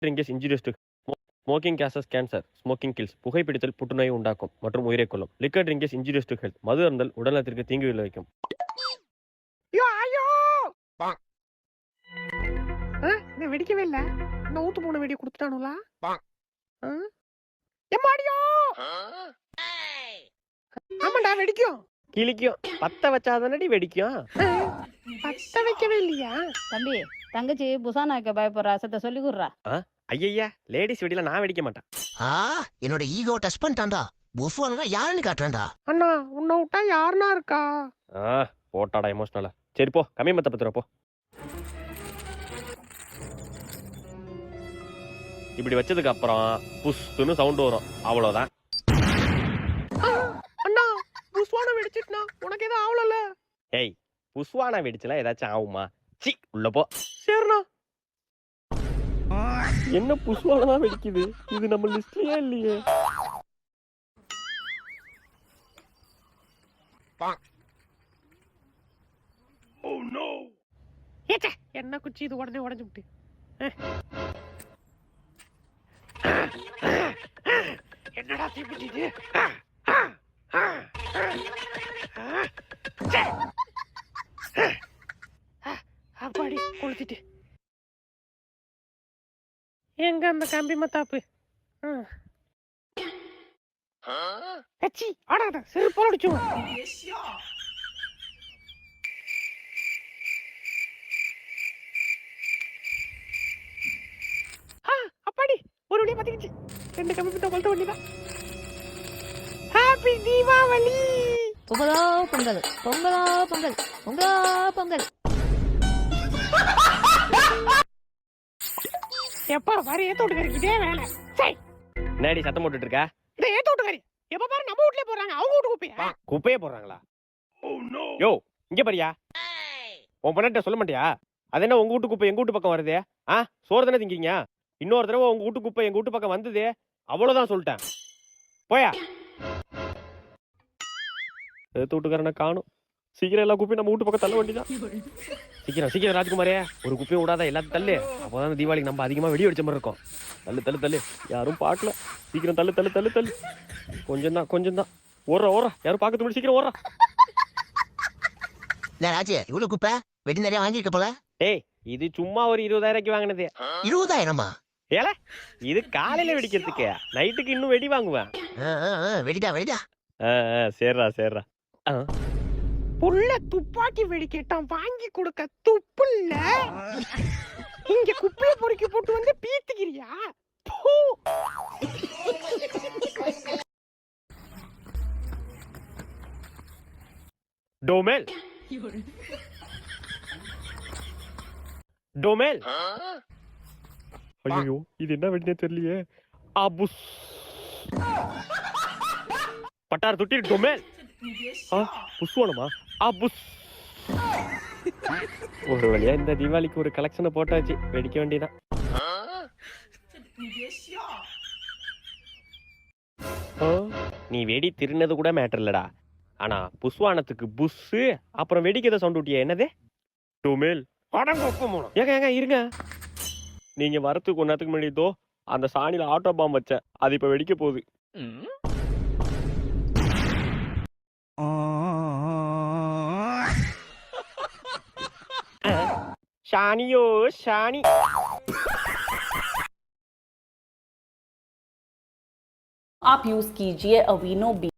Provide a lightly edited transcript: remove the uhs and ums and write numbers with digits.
Drink is injurious to smoking causes cancer, smoking kills. புகைப்பிடித்தல் புற்றுநோயை உண்டாக்கும் மற்றும் உயிரை கொல்லும். Liquor drink is injurious to health. மது அருந்தல் உடல்நலத்திற்கு தீங்கு விளைவிக்கும். வெடிக்கவே இல்ல. இந்த ஊத்து போன வெடியை கொடுத்துட்டானுங்களா? எம்மாடியோ! ஆமாண்டா வெடிக்கும். கிளிக்கும். பத்த வச்சாதானடி வெடிக்கும். பத்த வைக்கவே இல்லையா? தம்பி தங்கச்சி புசானா வைக்க பயப்படுறா, சத்த சொல்லி கொடுறா. ஐயா லேடிஸ் வெடியில நான் வெடிக்க மாட்டேன். என்னோட ஈகோ டச் பண்ணிட்டான்டா. புஃபானா யாருன்னு காட்டுறேன்டா. அண்ணா உன்னை விட்டா யாருன்னா இருக்கா? போட்டாடா எமோஷனலா. சரி போ, கம்மி மத்த பத்துற போ. இப்படி வச்சதுக்கு அப்புறம் புஷ்னு சவுண்ட் வரும், அவ்வளவுதான். அண்ணா புஸ்வானா வெடிச்சிட்டா உனக்கு எதுவும் ஆவலல? ஏய், புஷ்வானா வெடிச்சலாம் ஏதாச்சும் ஆகுமா? சி உள்ள போ. சரிண்ணா. என்ன புஷ்வானா தான் வெடிக்குது? இது நம்ம லிஸ்ட்லயே இல்லையே. என்ன குச்சி இது உடனே உடஞ்சு விட்டு. என்னடா தீப்பிட்டு இது? அப்பாடி கொளுத்திட்டு. எங்க அந்த கம்பி மத்தாப்பு? கச்சி ஆடாத செருப்பால் அடிச்சுவோம். அப்பாடி ஒரு வழியா பாத்திக்கிச்சு. 2 கம்பி மத்தா கொளுத்த வேண்டியதான். ஹாப்பி தீபாவளி. பொங்கலோ பொங்கல், பொங்கலோ பொங்கல், பொங்கலோ பொங்கல். எப்பா பாரு ஏத்த விட்டுக்காரி இதே வேலை. சரி என்னடி சத்தம் போட்டுட்டு இருக்க? இதை ஏத்த விட்டுக்காரி எப்ப பாரு நம்ம வீட்லயே போறாங்க, அவங்க வீட்டு குப்பையா? குப்பையே போடுறாங்களா? யோ இங்க பாரியா, உன் பொண்ணாட்ட சொல்ல மாட்டியா? அது என்ன உங்க வீட்டு குப்பை எங்க வீட்டு பக்கம் வருது? சோறு தானே திங்கிங்க. இன்னொரு தடவை உங்க வீட்டு குப்பை எங்க வீட்டு பக்கம் வந்தது, அவ்வளவுதான் சொல்லிட்டேன். போயா. எடுத்து விட்டுக்காரன காணும். சீக்கிரம் எல்லா குப்பையும் நம்ம வீட்டு பக்கம் தள்ள வேண்டியதான். சீக்கிரம் ராஜ்குமாரே, ஒரு குப்பையும் விடாத, எல்லாத்தையும் தள்ளு. அப்போதான் தீபாவளிக்கு நம்ம அதிகமா வெடி வெடிச்ச மாதிரி இருக்கும். தள்ளு யாரும் பார்க்கல. சீக்கிரம் தள்ளு. கொஞ்சம் தான் ஓடுறா யாரும் பார்க்கறது முடி. சீக்கிரம் ஓடுறா. ராஜு இவ்வளவு குப்பை வெடி நிறைய வாங்கிருக்க போல. ஏய் இது சும்மா ஒரு 20,000 வாங்கினது. 20,000மா? ஏல இது காலையில வெடிக்கிறதுக்கு, நைட்டுக்கு இன்னும் வெடி வாங்குவேன். வெடிடா. சரிடா. புள்ள துப்பாக்கி வெடி கேட்டான், வாங்கி கொடுக்க துப்பு இல்ல. இங்க குப்பையை பொறுக்கி போட்டு வந்து பீத்துக்கிறியா? டோமெல் ஐயோ இது என்ன வெடினே தெரியலையே. அபுஸ் பட்டார் துட்டி டோமெல். புஷ்வானமா? அபுஸ். ஒரு வழியா இந்த தீபாவளிக்கு ஒரு கலெக்ஷனை போட்டாச்சு, வெடிக்க வேண்டியதான். நீ வெடி திருநது கூட மேட்டர் இல்லடா. ஆனா புஷ்வானத்துக்கு புஷ், அப்புறம் வெடிக்கத சவுண்ட் விட்டியா? என்னது டோமெல்? ஏங்க இருங்க, நீங்க வரத்துக்கு 1 நேரத்துக்கு முன்னாடி அந்த சாணியில ஆட்டோ பாம் வச்சேன், அது இப்ப வெடிக்க போகுது. शानियो शानी। आप यूज कीजिए अवीनो बी।